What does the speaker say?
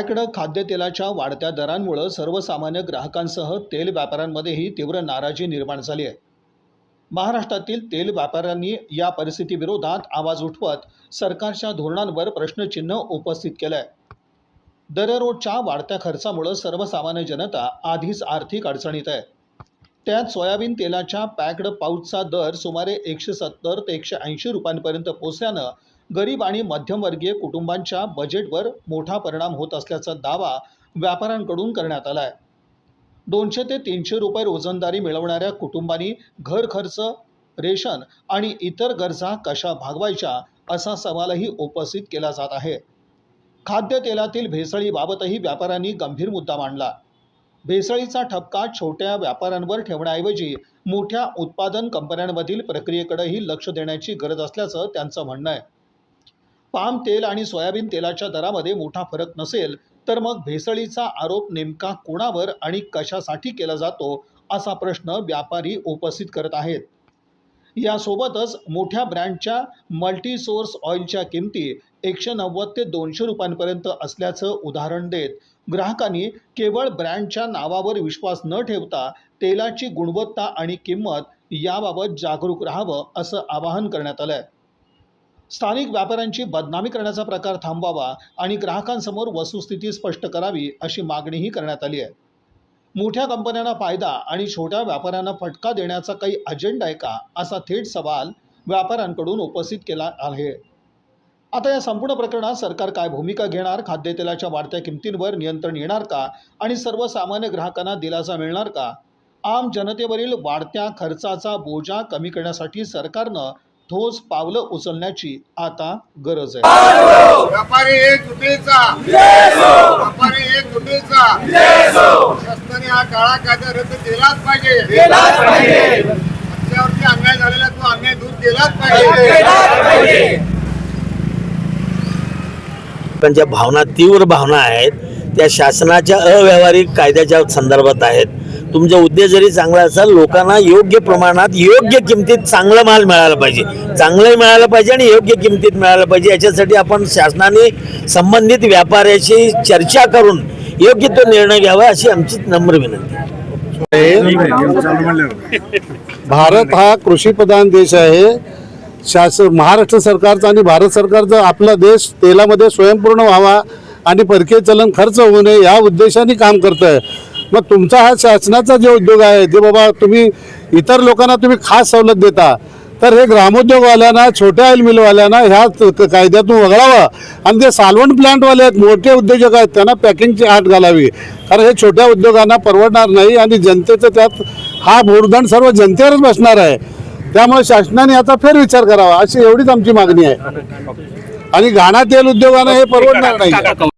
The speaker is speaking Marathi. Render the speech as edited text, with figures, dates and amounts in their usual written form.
पॅक्ड खाद्यतेलाच्या वाढत्या दरांमुळे सर्वसामान्य ग्राहकांसह तेल व्यापाऱ्यांमध्येही तीव्र नाराजी निर्माण झाली आहे। महाराष्ट्रातील तेल व्यापाऱ्यांनी या परिस्थितीविरोधात आवाज उठवत सरकारच्या धोरणांवर प्रश्नचिन्ह उपस्थित केलं आहे। दररोजच्या वाढत्या खर्चामुळे सर्वसामान्य जनता आधीच आर्थिक अडचणीत आहे। त्यात सोयाबीन तेलाच्या पॅक्ड पाऊचचा दर सुमारे 170 ते 180 रुपयांपर्यंत पोहोचल्यानं गरीब आणि मध्यमवर्गीय कुटुंबांच्या बजेटवर मोठा परिणाम होत असल्याचा दावा व्यापाऱ्यांकडून करण्यात आला आहे। 200 ते 300 रुपये रोजंदारी मिळवणाऱ्या कुटुंबांनी घर खर्च, रेशन आणि इतर गरजा कशा भागवायच्या असा सवालही उपस्थित केला जात आहे। खाद्यतेलातील भेसळीबाबतही व्यापाऱ्यांनी गंभीर मुद्दा मांडला। भेसळीचा ठपका छोट्या व्यापाऱ्यांवर ठेवण्याऐवजी मोठ्या उत्पादन कंपन्यांमधील प्रक्रियेकडेही लक्ष देण्याची गरज असल्याचं त्यांचं म्हणणं आहे। पाम तेल आणि सोयाबीन तेलाच्या दरामध्ये मोठा फरक नसेल तर मग भेसळीचा आरोप नेमका कोणावर आणि कशासाठी केला जातो असा प्रश्न व्यापारी उपस्थित करत आहेत। यासोबतच मोठ्या ब्रँडच्या मल्टी सोर्स ऑइलच्या किमती 190 ते 200 रुपयांपर्यंत असल्याचं उदाहरण देत ग्राहकांनी केवळ ब्रँडच्या नावावर विश्वास न ठेवता तेलाची गुणवत्ता आणि किंमत याबाबत जागरूक राहावं असं आवाहन करण्यात आलं आहे। स्थानिक व्यापाऱ्यांची बदनामी करण्याचा प्रकार थांबवावा आणि ग्राहकांसमोर वस्तुस्थिती स्पष्ट करावी अशी मागणीही करण्यात आली आहे। मोठ्या कंपन्यांना फायदा आणि छोट्या व्यापाऱ्यांना फटका देण्याचा काही अजेंडा आहे का असा थेट सवाल व्यापाऱ्यांकडून उपस्थित केला आहे। आता या संपूर्ण प्रकरणात सरकार काय भूमिका घेणार? खाद्यतेलाच्या वाढत्या किमतींवर नियंत्रण येणार का आणि सर्वसामान्य ग्राहकांना दिलासा मिळणार का? आम जनतेवरील वाढत्या खर्चाचा बोजा कमी करण्यासाठी सरकारनं ठोस पावलं उचलण्याची आता गरज आहे। व्यापारी एकजुटीचा व्यापारी एकजुटीचा शासनाने हा काळा कायदा रद्द केलाच पाहिजे। त्यावरती अन्याय झालेला तो अन्याय दूर केलाच पाहिजे। ज्या भावना तीव्र भावना आहेत त्या शासनाच्या अव्यावहारिक कायद्याच्या संदर्भात आहेत। तुमचा उद्देश जरी चांगला असेल, लोकांना योग्य प्रमाणात योग्य किमतीत चांगला माल मिळाला पाहिजे, चांगलंही मिळालं पाहिजे आणि योग्य किमतीत मिळालं पाहिजे। याच्यासाठी आपण शासनाने संबंधित व्यापाऱ्याशी चर्चा करून योग्य तो निर्णय घ्यावा अशी आमची नम्र विनंती आहे। भारत हा कृषीप्रधान देश आहे। महाराष्ट्र सरकारचा आणि भारत सरकारचा आपला देश तेलामध्ये स्वयंपूर्ण व्हावा आणि परकीय चलन खर्च होऊ नये या उद्देशाने काम करत आहे। मग तुमचा हा शासनाचा जो उद्योग आहे ते बाबा तुम्ही इतर लोकांना तुम्ही खास सवलत देता, तर हे ग्रामोद्योगवाल्यांना, छोट्या ऑइल मिलवाल्यांना ह्या कायद्यातून वगळावं आणि ते सालवण प्लांटवाले आहेत, मोठे उद्योजक आहेत, त्यांना पॅकिंगची आट घालावी, कारण हे छोट्या उद्योगांना परवडणार नाही आणि जनतेचं त्यात हा भोरदंड सर्व जनतेवरच बसणार आहे। त्यामुळे शासनाने याचा फेरविचार करावा अशी एवढीच आमची मागणी आहे। आणि घाणा तेल उद्योगांना हे परवडणार नाही।